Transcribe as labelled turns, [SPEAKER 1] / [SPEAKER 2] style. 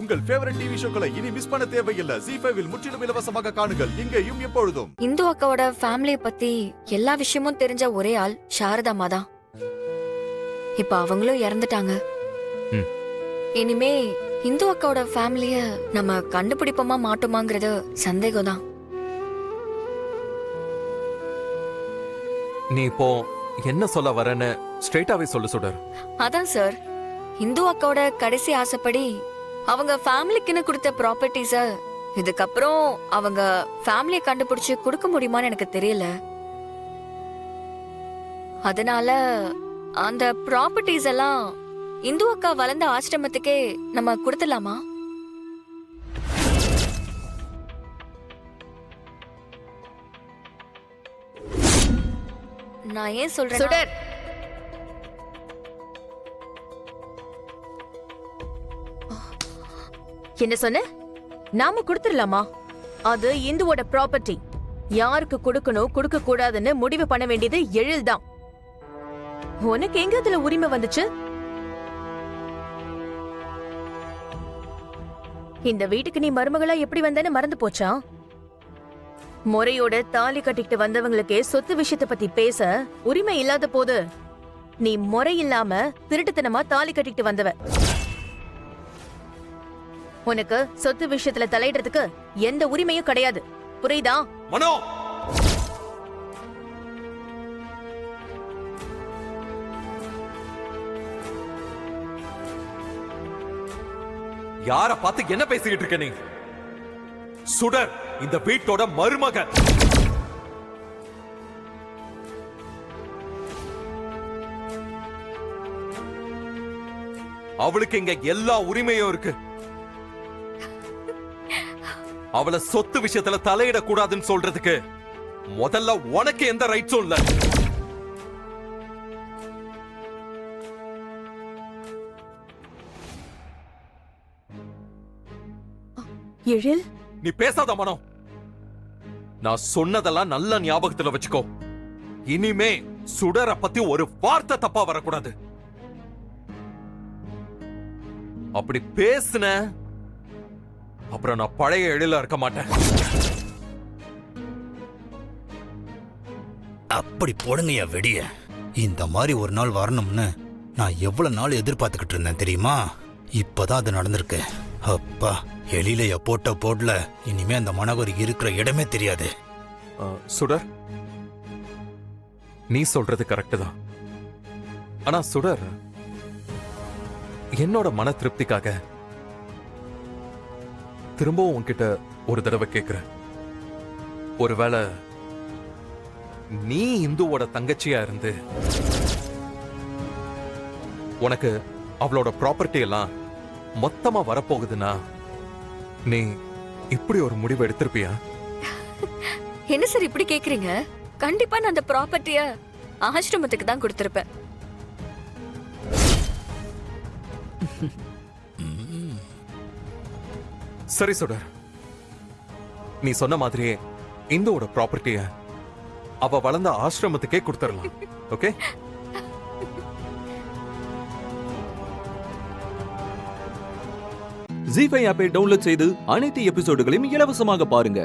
[SPEAKER 1] உங்கள் favourite TV ஷோக்களை இனி miss பண்ண தேவையில்லை. ZEE5 இல் முற்றிலும் இலவசமாக காணுங்கள், இங்கேயும் எப்பொழுதும்.
[SPEAKER 2] இந்து அக்காவோட ஃபேமிலிய பத்தி எல்லா விஷயமும் தெரிஞ்ச ஒரே ஆள் சாரதாமா தான். இப்ப அவங்களும் இறந்துட்டாங்க. இனிமே இந்து அக்காவோட ஃபேமிலிய நம்ம கண்டுபிடிப்போமா மாட்டோமாங்கிறது சந்தேகம் தான்.
[SPEAKER 3] நீ இப்போ என்ன சொல்ல வரேன்னு ஸ்ட்ரெயிட்டாவே சொல்லு சுடர்.
[SPEAKER 2] அதான் சார், இந்து அக்காவோட கடைசி ஆசைப்படி அவங்க ஃபேமிலிக்குன்னு கொடுத்த ப்ராப்பர்ட்டிஸ இதுக்கப்புறம் அவங்க ஃபேமிலியை கண்டுபிடிச்சு கொடுக்க முடியுமான்னு எனக்கு தெரியல. அதனால அந்த ப்ராப்பர்ட்டிஸ் எல்லாம் இந்து அக்கா வளர்ந்த ஆசிரமத்துக்கே நம்ம கொடுத்துடலாமா? நான் ஏன் சொல்றேன்
[SPEAKER 4] சுடர், என்ன சொன்ன? நாம கொடுத்துடலாமா? அது இந்துவோட ப்ராப்பர்ட்டி. யாருக்கு கொடுக்கணும் கொடுக்க கூடாதுன்னு முடிவு பண்ண வேண்டியது எழில் தான். உனக்கு எங்க அதுல உரிமை வந்துச்சு? இந்த வீட்டுக்கு நீ மருமகளா எப்படி வந்தேன்னு மறந்து போச்சா? முறையோட தாலி கட்டிக்கிட்டு வந்தவங்களுக்கே சொத்து விஷயத்தை பத்தி பேச உரிமை இல்லாத போது நீ முறை இல்லாம திருட்டுத்தனமா தாலி கட்டிக்கிட்டு வந்தவ. உனக்கு சொத்து விஷயத்துல தலையிடுறதுக்கு எந்த உரிமையும் கிடையாது, புரியுதா?
[SPEAKER 3] மனோ, யார பார்த்து என்ன பேசிக்கிட்டு இருக்க நீ? சுடர் இந்த வீட்டோட மருமகன். அவளுக்கு இங்க எல்லா உரிமையும் இருக்கு. அவளை சொத்து விஷயத்துல தலையிட கூடாதுன்னு சொல்றதுக்கு முதல்ல உனக்கு எந்த ரைட்ஸும் இல்ல.
[SPEAKER 4] எழில்,
[SPEAKER 3] நீ பேசாத மனோ. நான் சொன்னதெல்லாம் நல்ல ஞாபகத்துல வச்சுக்கோ. இனிமே சுடரை பத்தி ஒரு வார்த்தை தப்பா வரக்கூடாது. அப்படி பேசுன அப்புறம் நான் பழைய எழில இருக்க மாட்டேன்.
[SPEAKER 5] அப்படி போடுங்கயா வெடிய. இந்த மாதிரி ஒரு நாள் வரணும்னு நான் எவ்வளவு நாள் எதிர்பார்த்துக்கிட்டு இருந்தேன் தெரியுமா? இப்பதான் அது நடந்திருக்கு. அப்பா, எலிலைய போட்ட போடல இனிமே அந்த மனோகர் இருக்கிற இடமே தெரியாது.
[SPEAKER 3] சுடர், நீ சொல்றது கரெக்ட் தான். ஆனா சுடர், என்னோட மன திருப்திக்காக திரும்பவும் உன்கிட்ட ஒரு தடவை கேக்குறேன். ஒருவேளை நீ இந்துவோட தங்கச்சியா இருந்து உனக்கு அவளோட ப்ராப்பர்ட்டி எல்லாம் மொத்தமா வரப்போகுதுன்னா நீ இப்படி ஒரு முடிவு எடுத்திருப்பியா?
[SPEAKER 2] என்ன சார் இப்படி கேக்குறீங்க? கண்டிப்பா நான் அந்த ப்ராப்பர்ட்டிய ஆசிரமத்துக்கு தான் கொடுத்திருப்பேன்.
[SPEAKER 3] சரி சுடர், நீ சொன்ன மாதிரியே இந்துவோட ப்ராப்பர்ட்டிய அவ வளர்ந்த ஆசிரமத்துக்கே கொடுத்துடலாம். ஓகே?
[SPEAKER 6] ZEE5 ஆப்பை டவுன்லோட் செய்து அனைத்து எபிசோடுகளையும் இலவசமாக பாருங்க.